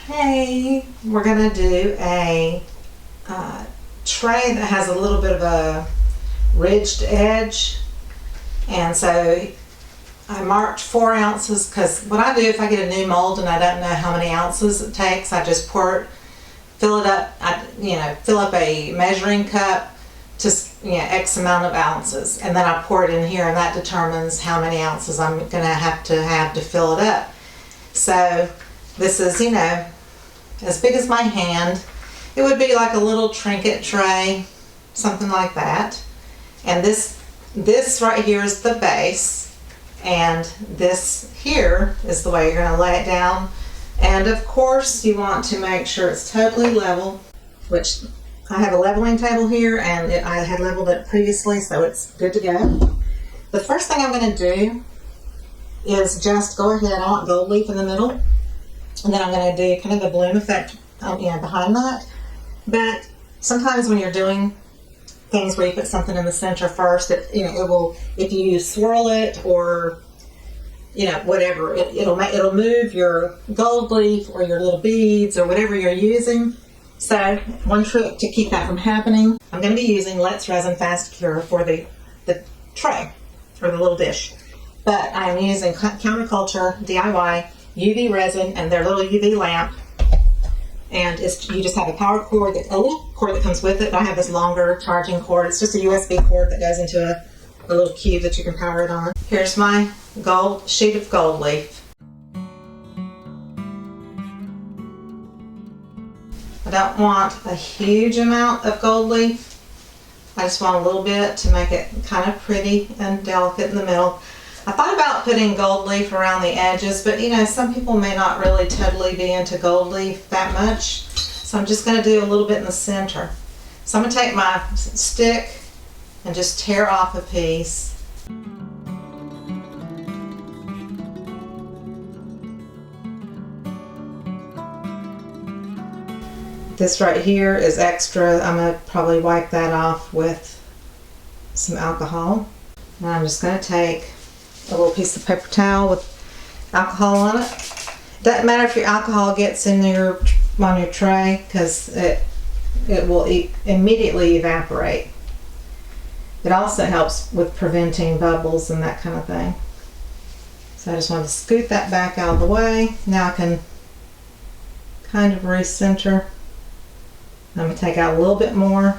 Hey, we're going to do a tray that has a little bit of a ridged edge, and so I marked 4 ounces because what I do if I get a new mold and I don't know how many ounces it takes, I just fill it up, fill up a measuring cup to X amount of ounces, and then I pour it in here, and that determines how many ounces I'm going to have to fill it up. So this is, as big as my hand. It would be like a little trinket tray, something like that. And this right here is the base, and this here is the way you're going to lay it down. And of course you want to make sure it's totally level, which I have a leveling table here, and I had leveled it previously, so it's good to go. The first thing I'm going to do is just go ahead. I want gold leaf in the middle, and then I'm going to do kind of a bloom effect behind that. But sometimes when you're doing things where you put something in the center first, it will, if you swirl it or whatever, it'll move your gold leaf or your little beads or whatever you're using. So one trick to keep that from happening, I'm going to be using Lett's Resin Fast Cure for the tray or the little dish. But I'm using Counterculture DIY UV resin and their little UV lamp. And you just have a power cord, a little cord that comes with it. I have this longer charging cord. It's just a USB cord that goes into a little cube that you can power it on. Here's my sheet of gold leaf. I don't want a huge amount of gold leaf. I just want a little bit to make it kind of pretty and delicate in the middle. I thought about putting gold leaf around the edges, but some people may not really totally be into gold leaf that much. So I'm just going to do a little bit in the center. So I'm going to take my stick and just tear off a piece. This right here is extra. I'm going to probably wipe that off with some alcohol. And I'm just going to take a little piece of paper towel with alcohol on it. Doesn't matter if your alcohol gets on your tray, because it will immediately evaporate. It also helps with preventing bubbles and that kind of thing. So I just want to scoot that back out of the way. Now I can kind of recenter. I'm going to take out a little bit more.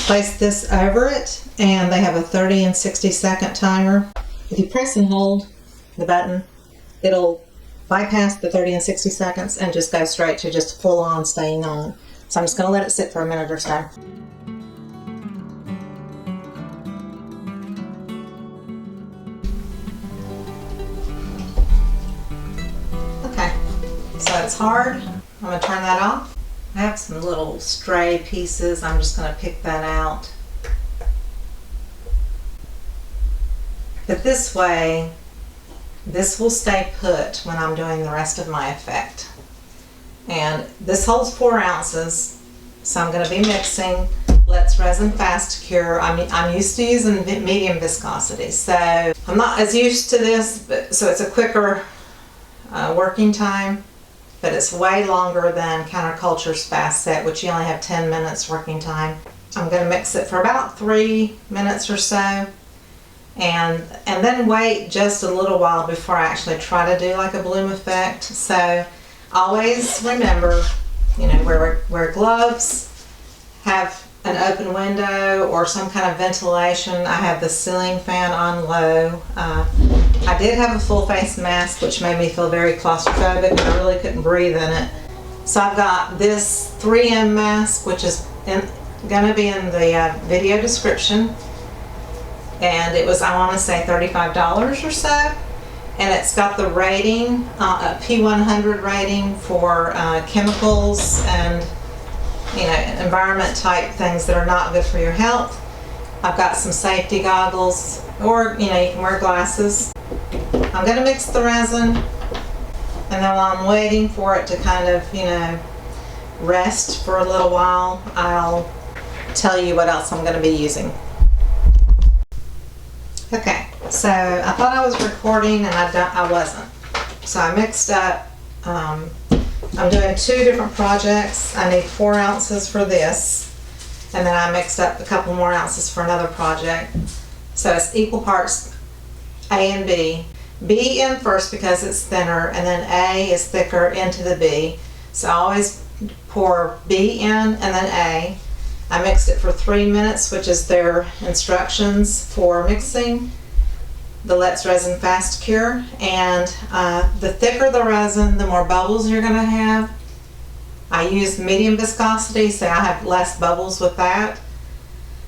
Place this over it, and they have a 30 and 60-second timer. If you press and hold the button, it'll bypass the 30 and 60 seconds and just go straight to just full on staying on. So I'm just going to let it sit for a minute or so. Okay, so it's hard. I'm going to turn that off. I have some little stray pieces. I'm just going to pick that out. But this way, this will stay put when I'm doing the rest of my effect. And this holds 4 ounces, so I'm going to be mixing Lett's Resin Fast Cure. I'm used to using medium viscosity, so I'm not as used to this, so it's a quicker working time. But it's way longer than Counterculture's Fast Set, which you only have 10 minutes working time. I'm going to mix it for about 3 minutes or so, and then wait just a little while before I actually try to do like a bloom effect. So always remember, wear gloves, have an open window or some kind of ventilation. I have the ceiling fan on low. I did have a full face mask, which made me feel very claustrophobic, and I really couldn't breathe in it. So I've got this 3M mask, which is going to be in the video description, and it was, I want to say, $35 or so, and it's got the rating, a P100 rating for chemicals and environment type things that are not good for your health. I've got some safety goggles, or you can wear glasses. I'm going to mix the resin, and then while I'm waiting for it to kind of rest for a little while, I'll tell you what else I'm going to be using. Okay, so I thought I was recording, and I wasn't. So I mixed up I'm doing 2 different projects. I need 4 ounces for this, and then I mixed up a couple more ounces for another project. So it's equal parts A and B. B in first because it's thinner, and then A is thicker into the B. So I always pour B in and then A. I mixed it for 3 minutes, which is their instructions for mixing the Lett's Resin Fast Cure. And the thicker the resin, the more bubbles you're going to have. I use medium viscosity, so I have less bubbles with that.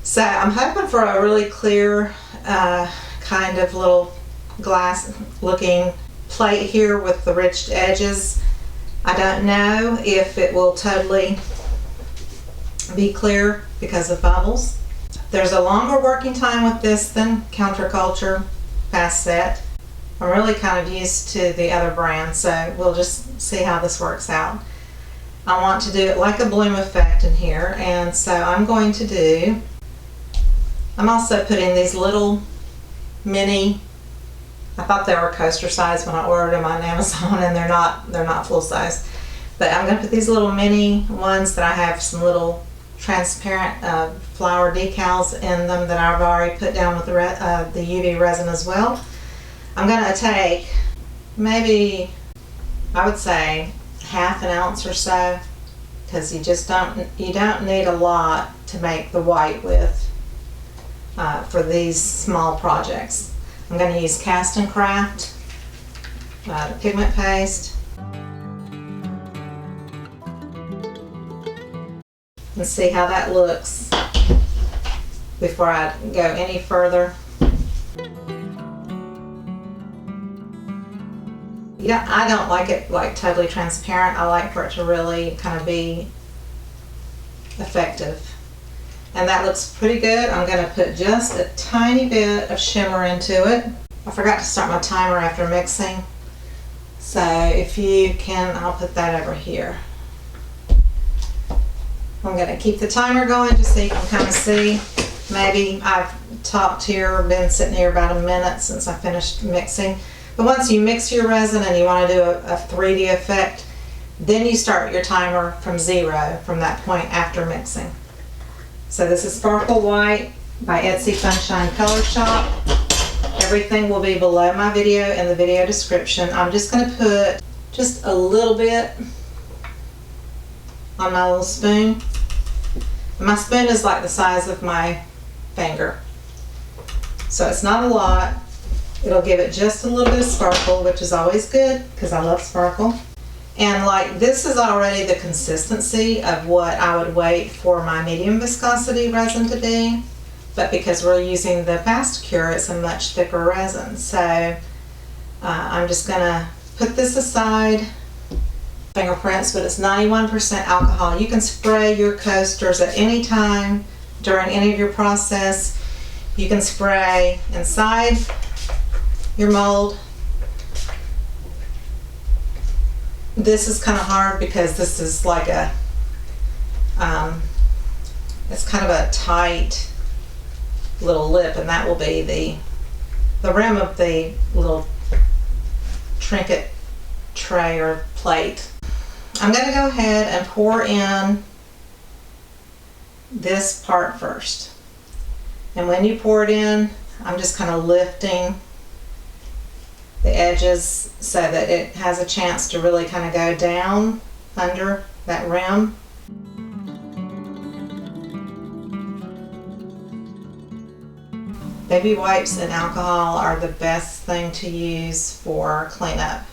So I'm hoping for a really clear kind of little glass looking plate here with the ridged edges. I don't know if it will totally be clear because of bubbles. There's a longer working time with this than Counterculture Fast Set. I'm really kind of used to the other brand, so we'll just see how this works out. I want to do it like a bloom effect in here, and so I'm going to do, I'm also putting these little mini, I thought they were coaster size when I ordered them on Amazon, and they're not full size. But I'm going to put these little mini ones that I have some little transparent flower decals in them that I've already put down with the UV resin as well. I'm going to take maybe, I would say, ½ ounce or so, because you don't need a lot to make the white with for these small projects. I'm going to use Cast and Craft pigment paste. And see how that looks before I go any further. Yeah, I don't like it like totally transparent. I like for it to really kind of be effective. And that looks pretty good. I'm going to put just a tiny bit of shimmer into it. I forgot to start my timer after mixing. So if you can, I'll put that over here. I'm going to keep the timer going just so you can kind of see. Maybe I've talked here, been sitting here about a minute since I finished mixing. But once you mix your resin and you want to do a 3D effect, then you start your timer from 0 from that point after mixing. So this is Sparkle White by Etsy Sunshine Color Shop. Everything will be below my video in the video description. I'm just going to put just a little bit on my little spoon. My spoon is like the size of my finger. So it's not a lot. It'll give it just a little bit of sparkle, which is always good because I love sparkle. And like this is already the consistency of what I would wait for my medium viscosity resin to be. But because we're using the Fast Cure, it's a much thicker resin. So I'm just gonna put this aside. Fingerprints, but it's 91% alcohol. You can spray your coasters at any time during any of your process. You can spray inside your mold. This is kind of hard because this is like a, it's kind of a tight little lip, and that will be the rim of the little trinket tray or plate. I'm going to go ahead and pour in this part first. And when you pour it in, I'm just kind of lifting the edges so that it has a chance to really kind of go down under that rim. Baby wipes and alcohol are the best thing to use for cleanup.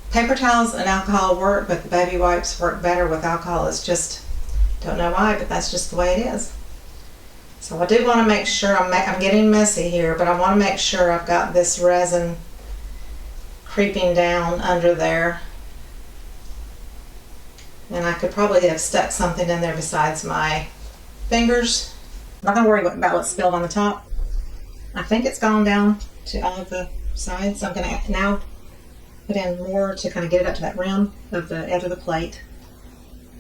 Paper towels and alcohol work, but the baby wipes work better with alcohol. It's just, don't know why, but that's just the way it is. So I do want to make sure, I'm getting messy here, but I want to make sure I've got this resin creeping down under there. And I could probably have stuck something in there besides my fingers. I'm not going to worry about what's spilled on the top. I think it's gone down to all of the sides. I'm going to now put in more to kind of get it up to that rim of the edge of the plate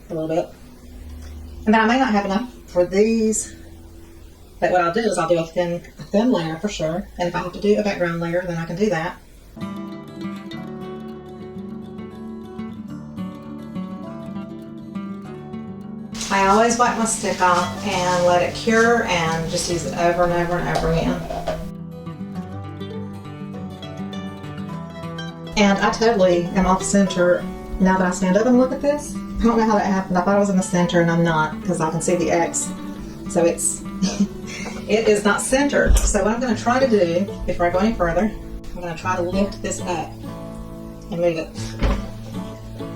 a little bit. And then I may not have enough for these, but what I'll do is I'll do a thin layer for sure. And if I have to do a background layer, then I can do that. I always wipe my stick off and let it cure and just use it over and over and over again. And I totally am off center now that I stand up and look at this. I don't know how that happened. I thought I was in the center and I'm not, because I can see the X. So it's it is not centered. So what I'm going to try to do before I go any further, I'm going to try to lift this up and move it,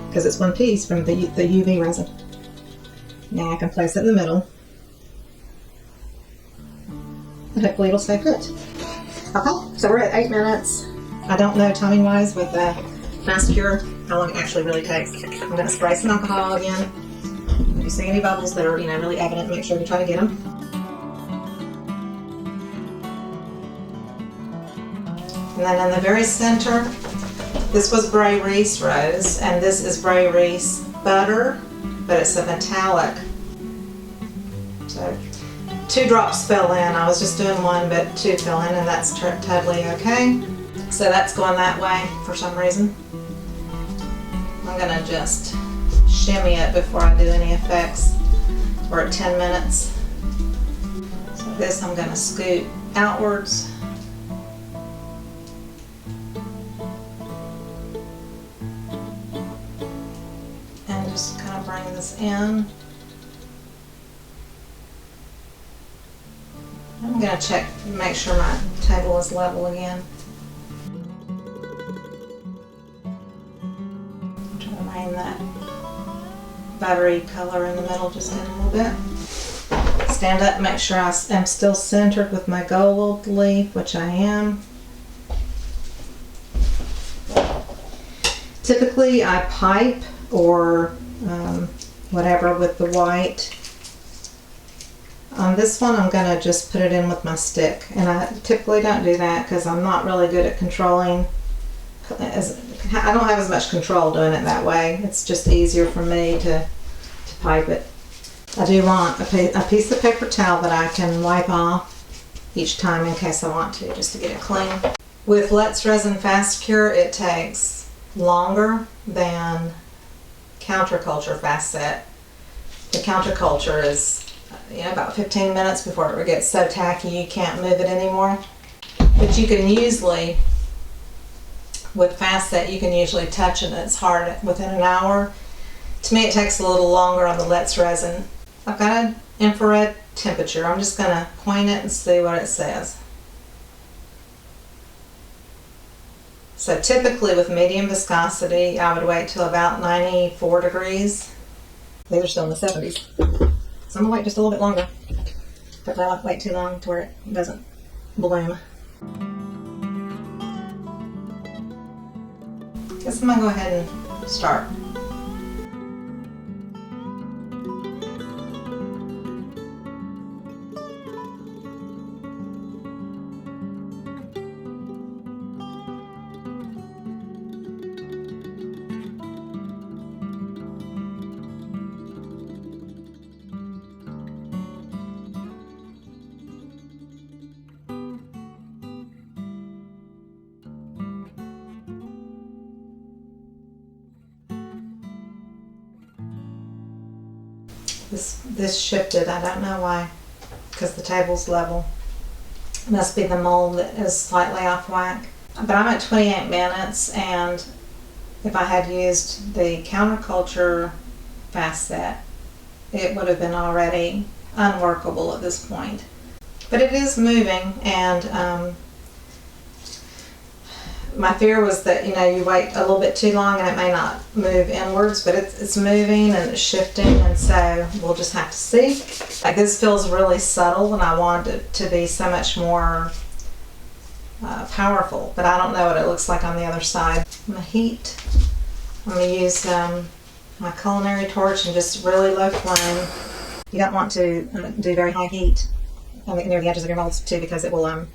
because it's one piece from the UV resin. Now I can place it in the middle, and hopefully it'll stay put. Okay, so we're at 8 minutes. I don't know timing wise with the fast cure how long it actually really takes. I'm going to spray some alcohol again. If you see any bubbles that are really evident, make sure you try to get them. And then in the very center, this was Bray Reese Rose, and this is Bray Reese Butter, but it's a metallic. So 2 drops fell in. I was just doing 1, but 2 fell in, and that's totally okay. So that's going that way for some reason. I'm gonna just shimmy it before I do any effects. We're at 10 minutes. So this I'm gonna scoot outwards. And just kind of bring this in. I'm gonna check, make sure my table is level again. That buttery color in the middle just in a little bit. Stand up, make sure I am still centered with my gold leaf, which I am. Typically I pipe or whatever with the white. On this one I'm going to just put it in with my stick, and I typically don't do that because I'm not really good at controlling. I don't have as much control doing it that way. It's just easier for me to pipe it. I do want a piece of paper towel that I can wipe off each time in case I want to, just to get it clean. With Lett's Resin Fast Cure, it takes longer than Counterculture Fast Set. The Counterculture is about 15 minutes before it gets so tacky you can't move it anymore. But you can usually, with Fast Set, you can usually touch it and it's hard within an hour. To me it takes a little longer on the Lett's Resin. I've got an infrared temperature. I'm just going to point it and see what it says. So typically with medium viscosity I would wait till about 94 degrees. These are still in the 70s. So I'm going to wait just a little bit longer. But I don't wait too long to where it doesn't bloom. Guess I'm going to go ahead and start. This shifted, I don't know why, because the table's level. It must be the mold that is slightly off whack. But I'm at 28 minutes, and if I had used the Counterculture Fast Set, it would have been already unworkable at this point. But it is moving, and my fear was that you wait a little bit too long and it may not move inwards, but it's moving and it's shifting, and so we'll just have to see. Like, this feels really subtle and I want it to be so much more powerful, but I don't know what it looks like on the other side. My heat, I'm going to use my culinary torch and just really low flame. You don't want to do very high heat near the edges of your molds too, because it'll kind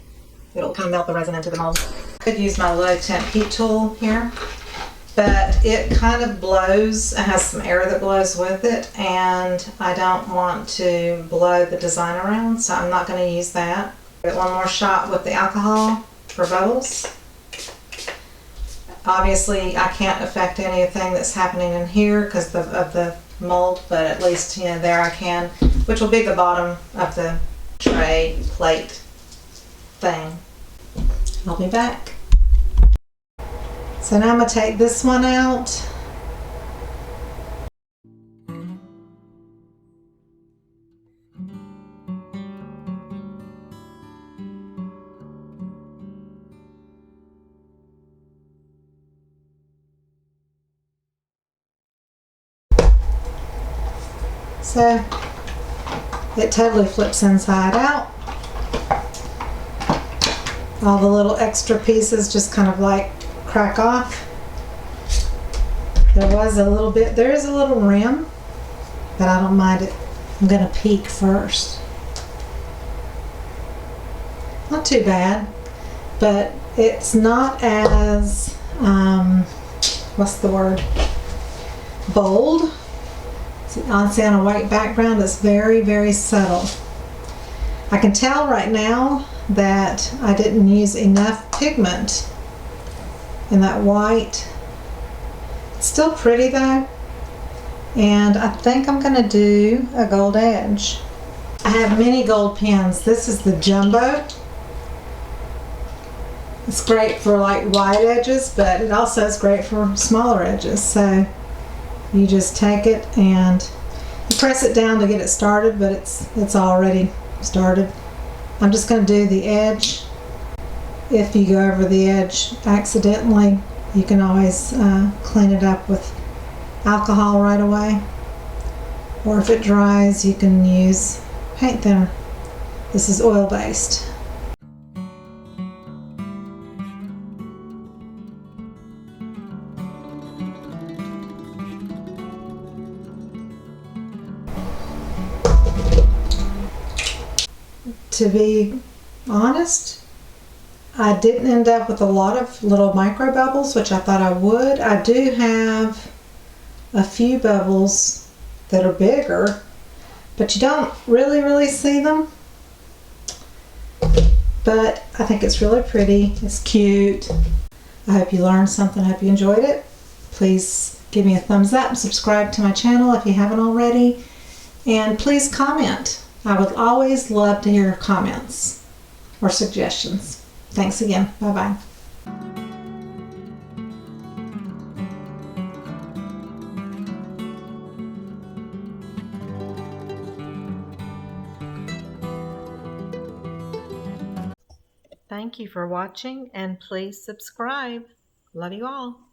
of melt the resin into the mold. I could use my low temp heat tool here, but it kind of blows. It has some air that blows with it, and I don't want to blow the design around, so I'm not going to use that. Get one more shot with the alcohol for bubbles. Obviously I can't affect anything that's happening in here because of the mold, but at least, you know, there I can, which will be the bottom of the tray plate thing. I'll be back. So now I'm going to take this one out. So it totally flips inside out. All the little extra pieces just kind of like crack off. There is a little rim, but I don't mind it. I'm going to peek first. Not too bad, but it's not as, what's the word? Bold. See on a white background, it's very, very subtle. I can tell right now that I didn't use enough pigment in that white. It's still pretty though, and I think I'm going to do a gold edge. I have many gold pens. This is the jumbo. It's great for like wide edges, but it also is great for smaller edges. So you just take it and you press it down to get it started, but it's already started. I'm just going to do the edge. If you go over the edge accidentally, you can always clean it up with alcohol right away. Or if it dries, you can use paint thinner. This is oil-based. To be honest, I didn't end up with a lot of little micro bubbles, which I thought I would. I do have a few bubbles that are bigger, but you don't really see them. But I think it's really pretty. It's cute. I hope you learned something. I hope you enjoyed it. Please give me a thumbs up and subscribe to my channel if you haven't already. And please comment. I would always love to hear comments or suggestions. Thanks again. Bye-bye. Thank you for watching, and please subscribe. Love you all.